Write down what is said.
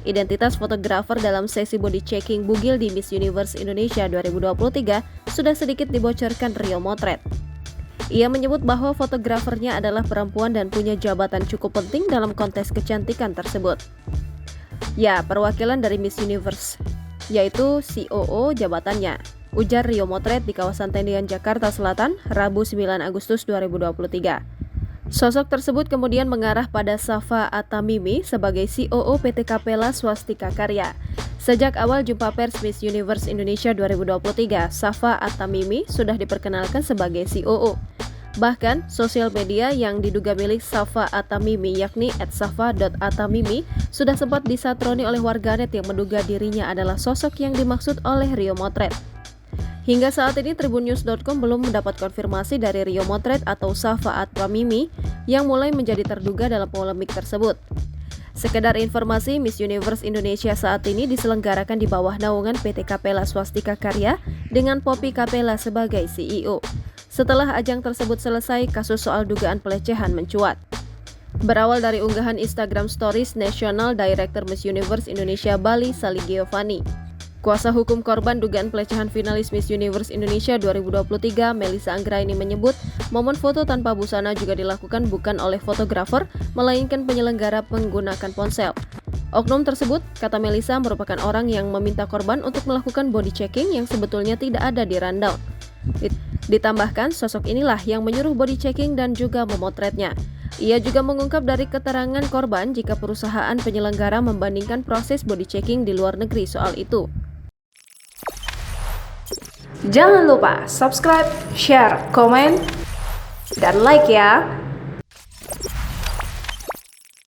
Identitas fotografer dalam sesi body checking bugil di Miss Universe Indonesia 2023 sudah sedikit dibocorkan Rio Motret. Ia menyebut bahwa fotografernya adalah perempuan dan punya jabatan cukup penting dalam kontes kecantikan tersebut. Ya, perwakilan dari Miss Universe, yaitu COO jabatannya, ujar Rio Motret di kawasan Tendian, Jakarta Selatan, Rabu 9 Agustus 2023. Sosok tersebut kemudian mengarah pada Safa Atamimi sebagai COO PT Capella Swastika Karya. Sejak awal jumpa pers Miss Universe Indonesia 2023, Safa Atamimi sudah diperkenalkan sebagai COO. Bahkan, sosial media yang diduga milik Safa Atamimi yakni @safa.atamimi sudah sempat disatroni oleh warganet yang menduga dirinya adalah sosok yang dimaksud oleh Rio Motret. Hingga saat ini tribunnews.com belum mendapat konfirmasi dari Rio Motret atau Safa Atamimi yang mulai menjadi terduga dalam polemik tersebut. Sekedar informasi, Miss Universe Indonesia saat ini diselenggarakan di bawah naungan PT Capella Swastika Karya dengan Poppy Capella sebagai CEO. Setelah ajang tersebut selesai, kasus soal dugaan pelecehan mencuat. Berawal dari unggahan Instagram Stories National Director Miss Universe Indonesia Bali Sali Giovanni. Kuasa hukum korban dugaan pelecehan finalis Miss Universe Indonesia 2023, Melissa Anggraini menyebut, momen foto tanpa busana juga dilakukan bukan oleh fotografer, melainkan penyelenggara menggunakan ponsel. Oknum tersebut, kata Melissa, merupakan orang yang meminta korban untuk melakukan body checking yang sebetulnya tidak ada di rundown. Ditambahkan, sosok inilah yang menyuruh body checking dan juga memotretnya. Ia juga mengungkap dari keterangan korban jika perusahaan penyelenggara membandingkan proses body checking di luar negeri soal itu. Jangan lupa subscribe, share, komen, dan like ya!